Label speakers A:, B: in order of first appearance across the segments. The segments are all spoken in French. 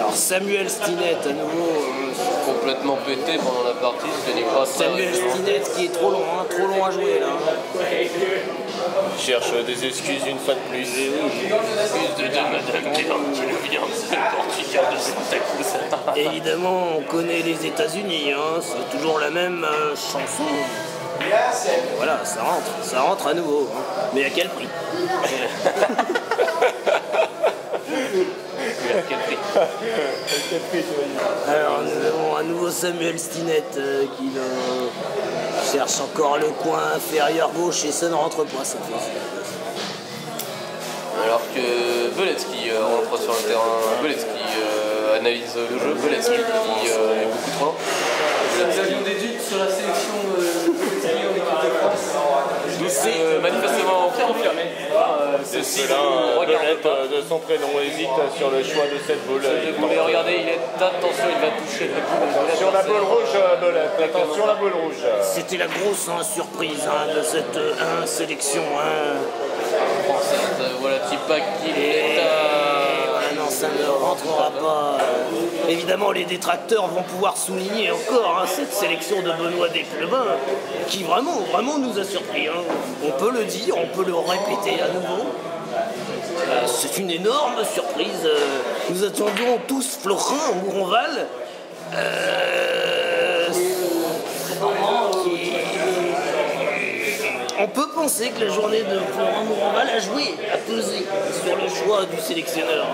A: Alors Samuel Stinnett à nouveau.
B: Complètement pété pendant la partie, c'était pas très
A: Samuel Stinnett qui est trop long à jouer là.
C: Il cherche des excuses une fois de plus.
B: Excuse de Madame qui vient de Portugal de Santa Cruz.
A: Évidemment, on connaît les États-Unis, hein, c'est toujours la même chanson. Voilà, ça rentre à nouveau. Hein. Mais à quel prix? Alors nous avons un nouveau Samuel Stinnett qui cherche encore le coin inférieur gauche et ça ne rentre pas cette fois-ci.
B: Alors que Beletsky rentre sur le terrain, Beletsky analyse le jeu, Beletsky qui est beaucoup trop lent.
D: Nous avions des doutes sur la sélection de Beletsky en équipe de France.
B: Manifestement confirmé.
C: Ceci de son prénom hésite sur le choix de cette boule.
B: Regardez, il est attention, il va toucher la boule.
C: Attention la boule rouge, Belette. Attention la boule rouge.
A: C'était la grosse surprise de cette sélection.
B: Voilà, Tipak qui est
A: non, ça ne rentrera pas. Évidemment, les détracteurs vont pouvoir souligner encore cette sélection de Benoît Desplemin qui vraiment nous a surpris. Hein. On peut le dire, on peut le répéter à nouveau. C'est une énorme surprise. Nous attendions tous Florin Mouronval. On peut penser que la journée de Florent Mouronval a joué, a pesé sur le choix du sélectionneur.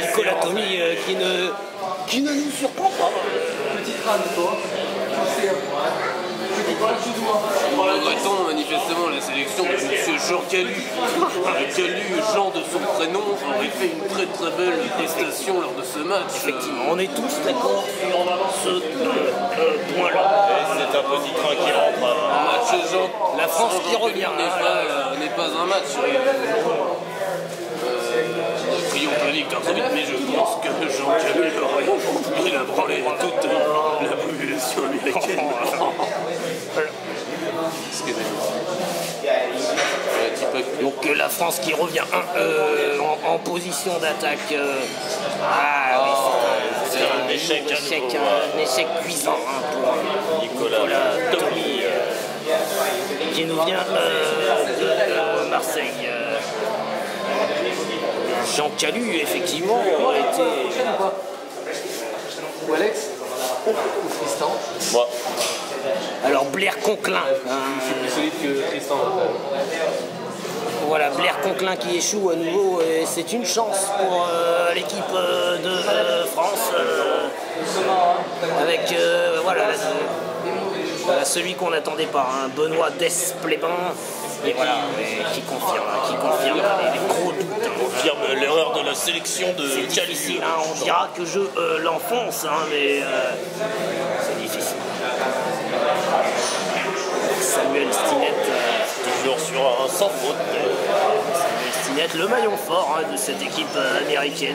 A: Nicolas Thomy qui ne nous surprend pas.
D: Petite rame, toi.
B: Regrettons manifestement la sélection de M. Jean Calu. Jean de son prénom, aurait fait une très très belle prestation lors de ce match.
A: Effectivement, on est tous d'accord sur ce point-là.
C: C'est un petit train qui rentre.
B: Match Jean.
A: La France qui revient.
B: N'est pas un match. Triomphalique très vite, mais je pense que Jean Calu il a branlé toute la population américaine.
A: Donc la France qui revient en position d'attaque. Oui, c'est un échec cuisant pour Nicolas Thomy qui nous vient de Marseille. Jean Calu, effectivement, a été...
D: Ou Alex ou Tristan.
C: Moi.
A: Alors Blair Conklin.
B: Je suis plus solide que Tristan.
A: Voilà, Blair Conklin qui échoue à nouveau et c'est une chance pour l'équipe de France avec voilà, celui qu'on n'attendait pas, Benoît Desplemin. Et voilà, qui confirme les gros doutes.
C: Confirme l'erreur de la sélection de
A: C'est difficile, on dira que je l'enfonce, mais c'est difficile. Samuel Stinnett,
C: toujours sur un sans faute.
A: Samuel Stinnett, le maillon fort de cette équipe américaine.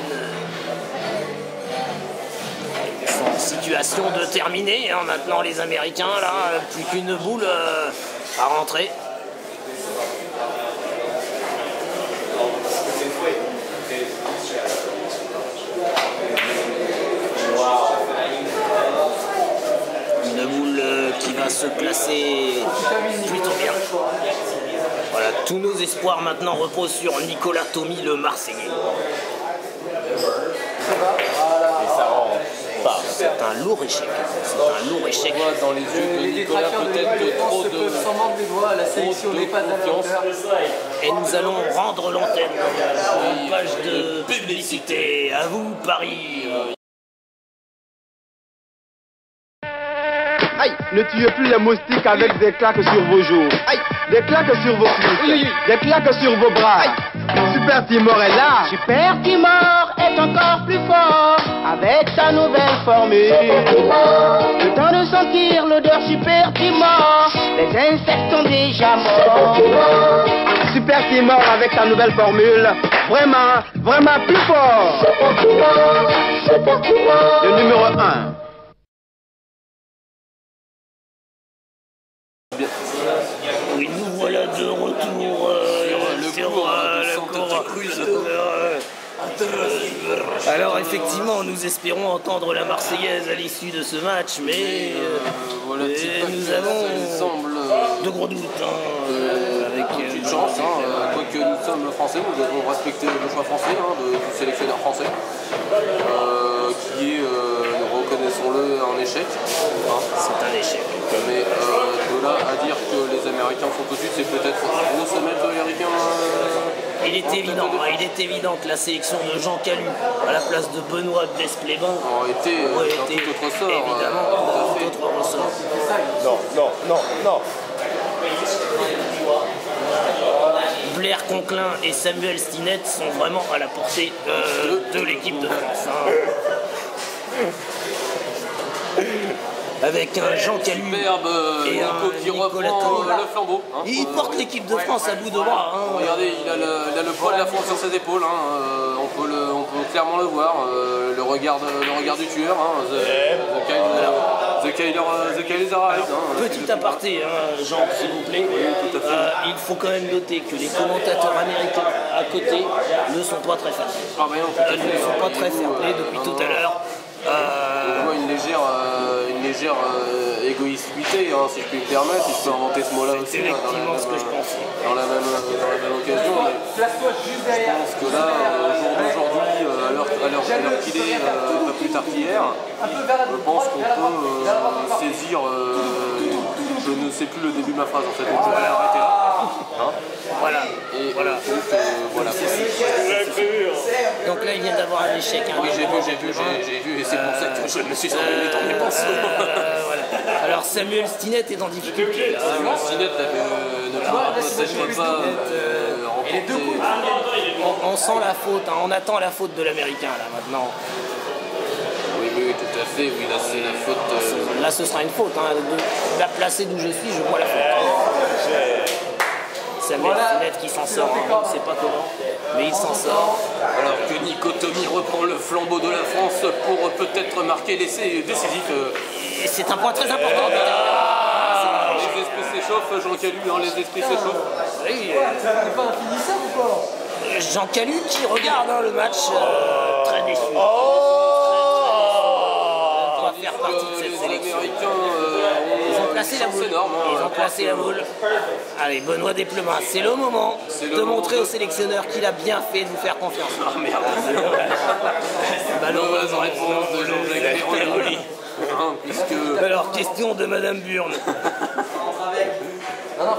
A: Ils sont en situation de terminer, maintenant les Américains, là, plus qu'une boule à rentrer. Une boule qui va se placer plutôt bien. Voilà, tous nos espoirs maintenant reposent sur Nicolas Thomy, le Marseillais.
C: Et ça rentre pas.
A: C'est un lourd échec.
B: On voit dans les yeux de
D: Les
B: Nicolas
D: détracteurs de
B: peut-être
D: l'équipe de France
B: trop
D: se
B: de...
D: peuvent s'en mordre les doigts, la sélection n'est pas à la hauteur.
A: Et nous allons rendre l'antenne en page de publicité. À vous, Paris.
E: Aïe, ne tuez plus les moustiques avec des claques sur vos joues. Aïe, des claques sur vos cuisses. Des claques sur vos bras. Aïe. Super Timor est là.
F: Super Timor est encore plus fort avec sa nouvelle formule. Le temps de sentir l'odeur Super Timor, les insectes sont déjà morts.
E: Super Timor avec sa nouvelle formule. Vraiment plus fort.
F: Super Timor.
E: Le numéro 1.
A: Oui, nous voilà de retour sur le cours
B: cru là-dedans.
A: Alors effectivement, nous espérons entendre la Marseillaise à l'issue de ce match, mais
B: Voilà,
A: nous avons
B: semble
A: de gros doutes. Avec
B: une chance, quoique nous sommes français, nous devons respecter le choix français du sélectionneur français, qui est, reconnaissons-le, un échec.
A: C'est un échec.
B: Mais de là à dire que les Américains sont au-dessus, c'est peut-être trop se mettre les Ricains.
A: Il est évident que la sélection de Jean Calu à la place de Benoît Despleban
B: aurait été
A: un
B: tout autre sort.
A: évidemment un tout autre ressort.
C: Non.
A: Blair Conklin et Samuel Stinnett sont vraiment à la portée de l'équipe de France. Avec un Jean Calu
B: Superbe
A: et un
B: qui
A: Nicolas
B: reprend
A: Tonnet.
B: le flambeau.
A: Il porte l'équipe de France à bout de bras.
B: Regardez, il a le poids de la France sur ses épaules. On peut clairement le voir. Le regard du tueur. The Kaiser Arrive.
A: Petit aparté, Jean, s'il vous plaît.
B: tout à fait.
A: Il faut quand même noter que les commentateurs américains à côté ne sont pas très fair-play.
B: Ah, ben non, tout à
A: Ils ne
B: fait.
A: sont pas très fair-play depuis tout à l'heure.
B: On voit une légère égoïstivité, si je puis me permettre, si je peux inventer ce mot-là aussi.
A: C'est effectivement ce que je pensais.
B: Dans la même occasion. Mais je pense que là, au jour d'aujourd'hui, à l'heure qu'il est, pas plus tard qu'hier, je pense qu'on peut saisir, je ne sais plus le début de ma phrase en fait, donc je vais l'arrêter là.
A: Voilà.
B: Et
A: Voilà.
B: donc, voilà.
A: Donc là, il vient d'avoir un échec.
B: Oui, j'ai vu, et c'est pour ça que je me suis emmêlé dans mes pensées.
A: Voilà. Alors Samuel Stinnett est en difficulté. Là.
B: Stinnett ne pourra peut-être pas remporter.
A: On sent la faute, on attend la faute de l'Américain là maintenant.
B: Oui, tout à fait, oui, là c'est la faute.
A: Là ce sera une faute. De la placer d'où je suis, je vois la faute. Samuel Stinnett qui s'en sort, on ne sait pas comment, mais il s'en sort.
B: Alors que Nico Tommy reprend le flambeau de la France pour peut-être marquer l'essai décisif.
A: Et c'est un point très important.
B: Les esprits s'échauffent, Jean Calu, les esprits s'échauffent.
A: Oui,
D: C'est pas infinissable ou quoi?
A: Jean Calu qui regarde le match très déçu. On va faire partie de cette
B: Les
A: sélection.
B: Américains
A: Ils ont placé la boule. Ils ont placé la boule. Allez, Benoît Despleban, c'est le moment de montrer au sélectionneur qu'il a bien fait de vous faire confiance.
B: Ah merde.
A: Malheureusement,
B: Mauvaise réponse de Jean-Jacques Perroni. Puisque...
A: Alors, question de Madame Burne.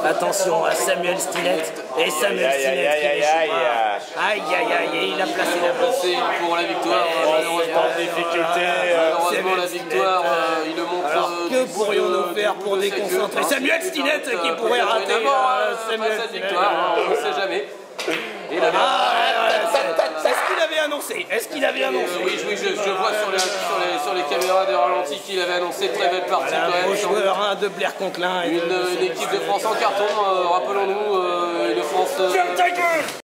A: Attention à Samuel Stinnett. Et Samuel Stinnett qui n'échoue pas. Aïe, et il a placé la boule.
B: passé pour la victoire, malheureusement. Malheureusement, la victoire, il le montre.
A: Alors, que pourrions-nous faire pour déconcentrer Samuel Stinnett qui pourrait rater Samuel
B: cette
A: Stinnett.
B: victoire, on ne sait jamais. Et la
A: Est-ce qu'il avait annoncé
B: oui, je vois sur les caméras de ralenti qu'il avait annoncé très belle partie
A: Un
B: quand
A: beau
B: même.
A: joueur de Blair Conklin.
B: Une équipe de France en carton, rappelons-nous, une France.